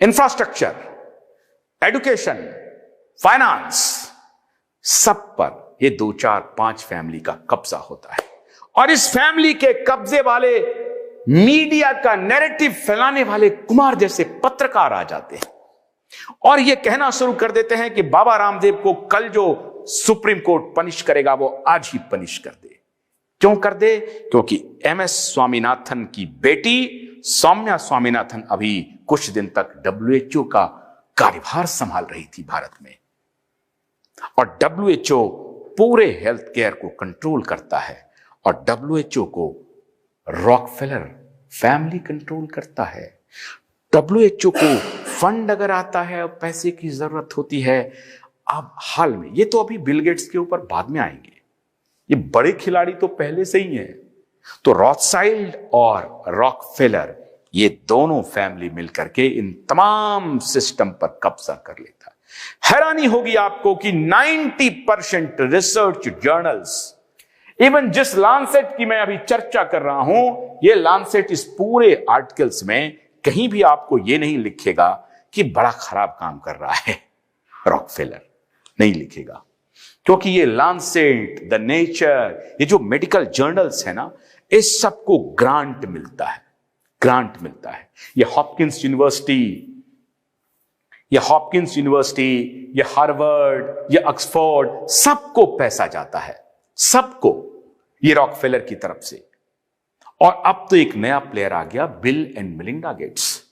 Infrastructure, education, finance, सब पर ये 2, 4, 5 फैमिली का कब्जा होता है। और इस फैमिली के कब्जे वाले मीडिया का नैरेटिव फैलाने वाले कुमार जैसे पत्रकार आ जाते हैं और ये कहना शुरू कर देते हैं कि बाबा रामदेव को कल जो सुप्रीम कोर्ट पनिश करेगा वो आज ही पनिश कर दे। क्यों कर दे? क्योंकि MS स्वामीनाथन की बेटी सौम्या स्वामीनाथन अभी कुछ दिन तक WHO का कार्यभार संभाल रही थी भारत में, और WHO पूरे हेल्थ केयर को कंट्रोल करता है और WHO को रॉकफेलर फैमिली कंट्रोल करता है। WHO को फंड अगर आता है और पैसे की जरूरत होती है, अब हाल में ये तो अभी बिल गेट्स के ऊपर बाद में आएंगे, ये बड़े खिलाड़ी तो पहले से ही हैं। तो रॉथसाइल्ड और रॉकफेलर ये दोनों फैमिली मिलकर के इन तमाम सिस्टम पर कब्जा कर लेता है। हैरानी होगी आपको कि 90% रिसर्च जर्नल्स, इवन जिस लांसेट की मैं अभी चर्चा कर रहा हूं, ये लांसेट इस पूरे आर्टिकल्स में कहीं भी आपको ये नहीं लिखेगा कि बड़ा खराब काम कर रहा है रॉकफेलर, नहीं लिखेगा। क्योंकि ये लांसेट, द नेचर, ये जो मेडिकल जर्नल्स है ना, इस सबको ग्रांट मिलता है, ग्रांट मिलता है। ये हॉपकिंस यूनिवर्सिटी, ये हार्वर्ड, ये ऑक्सफोर्ड, सबको पैसा जाता है, सबको, ये रॉकफेलर की तरफ से। और अब तो एक नया प्लेयर आ गया, बिल एंड मेलिंडा गेट्स।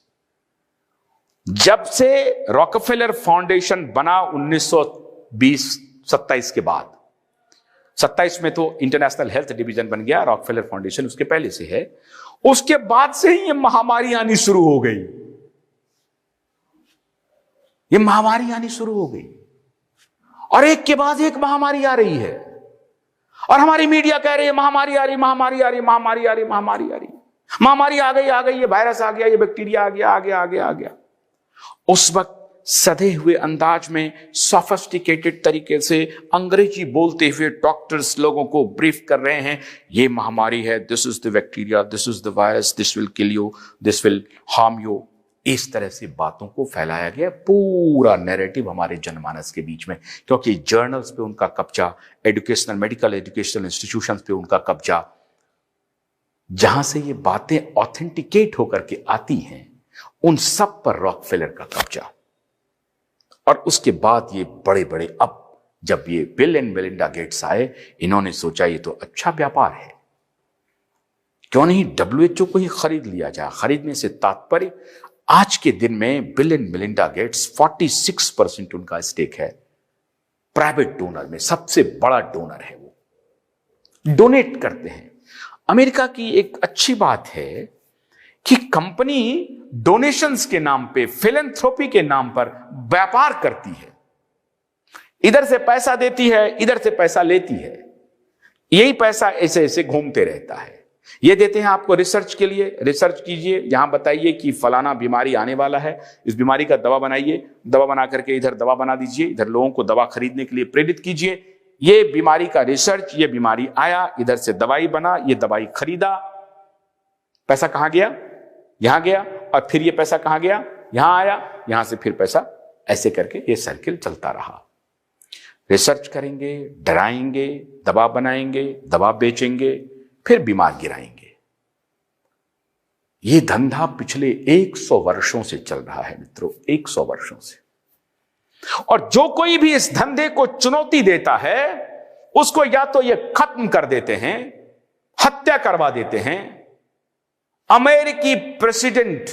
जब से रॉकफेलर फाउंडेशन बना 1927 के बाद, 27 में तो इंटरनेशनल हेल्थ डिवीजन बन गया, रॉकफेलर फाउंडेशन उसके पहले से है। उसके बाद से ही ये महामारी आनी शुरू हो गई, ये महामारी आनी शुरू हो गई, और एक के बाद एक महामारी आ रही है। और हमारी मीडिया कह रही है महामारी आ रही, महामारी आ रही, महामारी आ रही, महामारी आ रही, महामारी आ गई, ये वायरस आ गया, ये बैक्टीरिया आ गया। उस वक्त सधे हुए अंदाज में, सोफिस्टिकेटेड तरीके से अंग्रेजी बोलते हुए डॉक्टर्स लोगों को ब्रीफ कर रहे हैं, ये महामारी है, this is the bacteria, this is the virus, this will kill you, this will harm you. इस तरह से बातों को फैलाया गया, पूरा नैरेटिव हमारे जनमानस के बीच में, क्योंकि जर्नल्स पे उनका कब्जा, एजुकेशनल, मेडिकल एजुकेशनल इंस्टीट्यूशंस पे उनका कब्जा, जहां से ये बातें ऑथेंटिकेट होकर के आती हैं, उन सब पर रॉकफेलर का कब्जा। और उसके बाद ये बड़े बड़े, अब जब ये बिल एंड मेलिंडा गेट्स आए, इन्होंने सोचा ये तो अच्छा व्यापार है, क्यों नहीं WHO को ही खरीद लिया जाए। खरीदने से तात्पर्य, आज के दिन में बिल एंड मेलिंडा गेट्स 46% उनका स्टेक है प्राइवेट डोनर में, सबसे बड़ा डोनर है, वो डोनेट करते हैं। अमेरिका की एक अच्छी बात है कि कंपनी डोनेशंस के नाम पे, फिलैंथ्रोपी के नाम पर व्यापार करती है, इधर से पैसा देती है, इधर से पैसा लेती है, यही पैसा ऐसे ऐसे घूमते रहता है। ये देते हैं आपको रिसर्च के लिए, रिसर्च कीजिए, यहां बताइए कि फलाना बीमारी आने वाला है, इस बीमारी का दवा बनाइए, दवा बना करके इधर दवा बना दीजिए, इधर लोगों को दवा खरीदने के लिए प्रेरित कीजिए, ये बीमारी का रिसर्च, ये बीमारी आया, इधर से दवाई बना, ये दवाई खरीदा, पैसा कहां गया? यहां गया, और फिर ये पैसा कहां गया? यहां आया, यहां से फिर पैसा, ऐसे करके ये सर्किल चलता रहा। रिसर्च करेंगे, डराएंगे, दवा बनाएंगे, दवा बेचेंगे, फिर बीमार गिराएंगे। ये धंधा पिछले 100 वर्षों से चल रहा है मित्रों, 100 वर्षों से। और जो कोई भी इस धंधे को चुनौती देता है, उसको या तो ये खत्म कर देते हैं, हत्या करवा देते हैं। अमेरिकी प्रेसिडेंट